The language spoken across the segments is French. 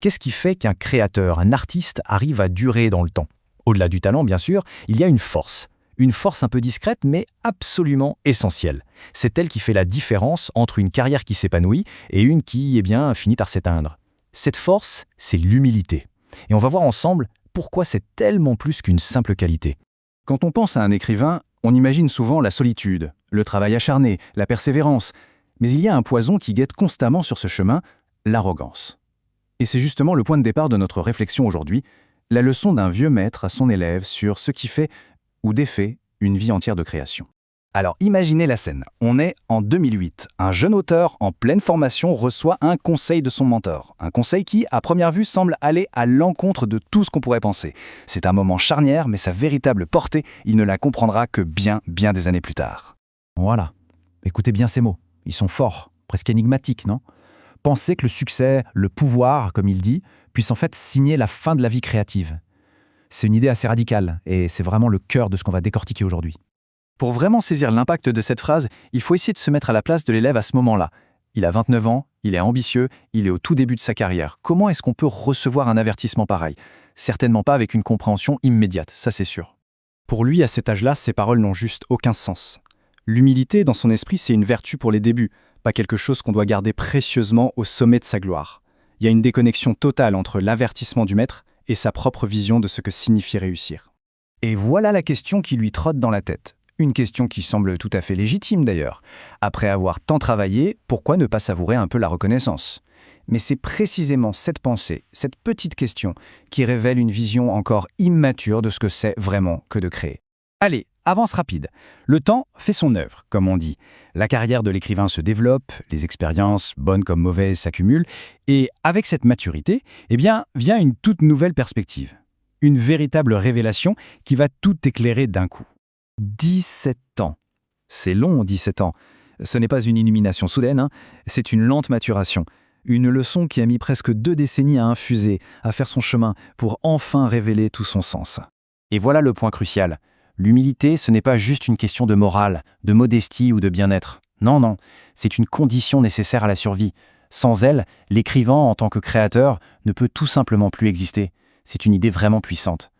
Qu'est-ce qui fait qu'un créateur, un artiste arrive à durer dans le temps? Au-delà du talent, bien sûr, il y a une force. Une force un peu discrète, mais absolument essentielle. C'est elle qui fait la différence entre une carrière qui s'épanouit et une qui, finit par s'éteindre. Cette force, c'est l'humilité. Et on va voir ensemble pourquoi c'est tellement plus qu'une simple qualité. Quand on pense à un écrivain, on imagine souvent la solitude, le travail acharné, la persévérance. Mais il y a un poison qui guette constamment sur ce chemin, l'arrogance. Et c'est justement le point de départ de notre réflexion aujourd'hui, la leçon d'un vieux maître à son élève sur ce qui fait ou défait une vie entière de création. Alors imaginez la scène. On est en 2008. Un jeune auteur en pleine formation reçoit un conseil de son mentor. Un conseil qui, à première vue, semble aller à l'encontre de tout ce qu'on pourrait penser. C'est un moment charnière, mais sa véritable portée, il ne la comprendra que bien des années plus tard. Voilà. Écoutez bien ces mots. Ils sont forts, presque énigmatiques, non? Pensez que le succès, le pouvoir, comme il dit, puisse en fait signer la fin de la vie créative. C'est une idée assez radicale, et c'est vraiment le cœur de ce qu'on va décortiquer aujourd'hui. Pour vraiment saisir l'impact de cette phrase, il faut essayer de se mettre à la place de l'élève à ce moment-là. Il a 29 ans, il est ambitieux, il est au tout début de sa carrière. Comment est-ce qu'on peut recevoir un avertissement pareil? Certainement pas avec une compréhension immédiate, ça c'est sûr. Pour lui, à cet âge-là, ces paroles n'ont juste aucun sens. L'humilité, dans son esprit, c'est une vertu pour les débuts, pas quelque chose qu'on doit garder précieusement au sommet de sa gloire. Il y a une déconnexion totale entre l'avertissement du maître et sa propre vision de ce que signifie réussir. Et voilà la question qui lui trotte dans la tête. Une question qui semble tout à fait légitime d'ailleurs. Après avoir tant travaillé, pourquoi ne pas savourer un peu la reconnaissance? Mais c'est précisément cette pensée, cette petite question, qui révèle une vision encore immature de ce que c'est vraiment que de créer. Allez, avance rapide. Le temps fait son œuvre, comme on dit. La carrière de l'écrivain se développe, les expériences, bonnes comme mauvaises, s'accumulent, et avec cette maturité, vient une toute nouvelle perspective. Une véritable révélation qui va tout éclairer d'un coup. 17 ans. C'est long, 17 ans. Ce n'est pas une illumination soudaine, c'est une lente maturation. Une leçon qui a mis presque 2 décennies à infuser, à faire son chemin, pour enfin révéler tout son sens. Et voilà le point crucial. L'humilité, ce n'est pas juste une question de morale, de modestie ou de bien-être. Non, c'est une condition nécessaire à la survie. Sans elle, l'écrivain, en tant que créateur, ne peut tout simplement plus exister. C'est une idée vraiment puissante.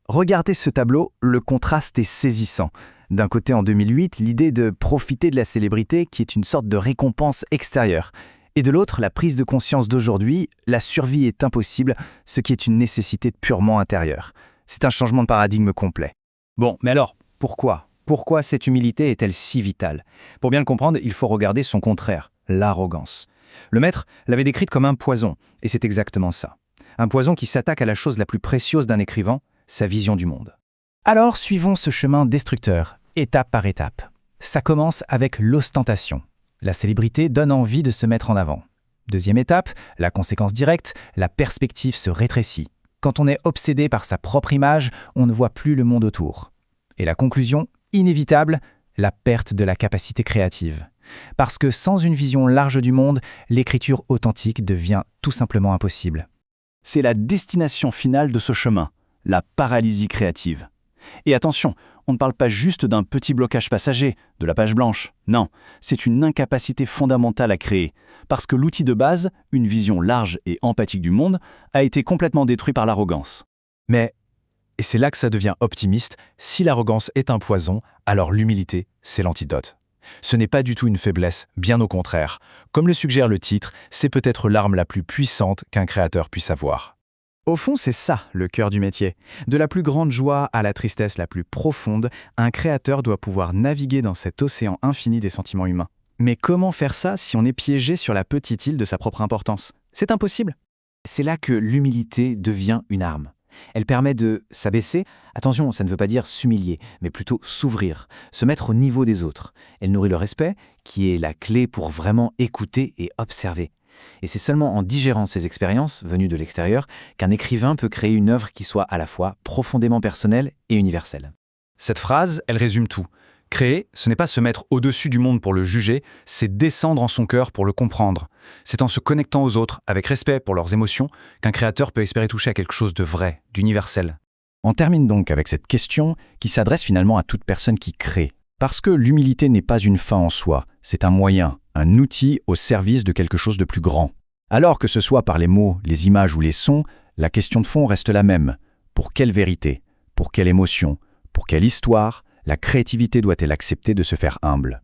Regardez ce tableau, le contraste est saisissant. D'un côté, en 2008, l'idée de profiter de la célébrité qui est une sorte de récompense extérieure. Et de l'autre, la prise de conscience d'aujourd'hui, la survie est impossible, ce qui est une nécessité purement intérieure. C'est un changement de paradigme complet. Bon, mais alors, pourquoi? Pourquoi cette humilité est-elle si vitale? Pour bien le comprendre, il faut regarder son contraire, l'arrogance. Le maître l'avait décrite comme un poison, et c'est exactement ça. Un poison qui s'attaque à la chose la plus précieuse d'un écrivain, sa vision du monde. Alors, suivons ce chemin destructeur, étape par étape. Ça commence avec l'ostentation. La célébrité donne envie de se mettre en avant. Deuxième étape, la conséquence directe, la perspective se rétrécit. Quand on est obsédé par sa propre image, on ne voit plus le monde autour. Et la conclusion, inévitable, la perte de la capacité créative. Parce que sans une vision large du monde, l'écriture authentique devient tout simplement impossible. C'est la destination finale de ce chemin, la paralysie créative. Et attention, on ne parle pas juste d'un petit blocage passager, de la page blanche. Non, c'est une incapacité fondamentale à créer, parce que l'outil de base, une vision large et empathique du monde, a été complètement détruit par l'arrogance. Mais, et c'est là que ça devient optimiste, si l'arrogance est un poison, alors l'humilité, c'est l'antidote. Ce n'est pas du tout une faiblesse, bien au contraire. Comme le suggère le titre, c'est peut-être l'arme la plus puissante qu'un créateur puisse avoir. Au fond, c'est ça, le cœur du métier. De la plus grande joie à la tristesse la plus profonde, un créateur doit pouvoir naviguer dans cet océan infini des sentiments humains. Mais comment faire ça si on est piégé sur la petite île de sa propre importance? C'est impossible. C'est là que l'humilité devient une arme. Elle permet de s'abaisser. Attention, ça ne veut pas dire s'humilier, mais plutôt s'ouvrir, se mettre au niveau des autres. Elle nourrit le respect, qui est la clé pour vraiment écouter et observer. Et c'est seulement en digérant ces expériences, venues de l'extérieur, qu'un écrivain peut créer une œuvre qui soit à la fois profondément personnelle et universelle. Cette phrase, elle résume tout. Créer, ce n'est pas se mettre au-dessus du monde pour le juger, c'est descendre en son cœur pour le comprendre. C'est en se connectant aux autres, avec respect pour leurs émotions, qu'un créateur peut espérer toucher à quelque chose de vrai, d'universel. On termine donc avec cette question qui s'adresse finalement à toute personne qui crée. Parce que l'humilité n'est pas une fin en soi, c'est un moyen, un outil au service de quelque chose de plus grand. Alors que ce soit par les mots, les images ou les sons, la question de fond reste la même. Pour quelle vérité? Pour quelle émotion? Pour quelle histoire? La créativité doit-elle accepter de se faire humble?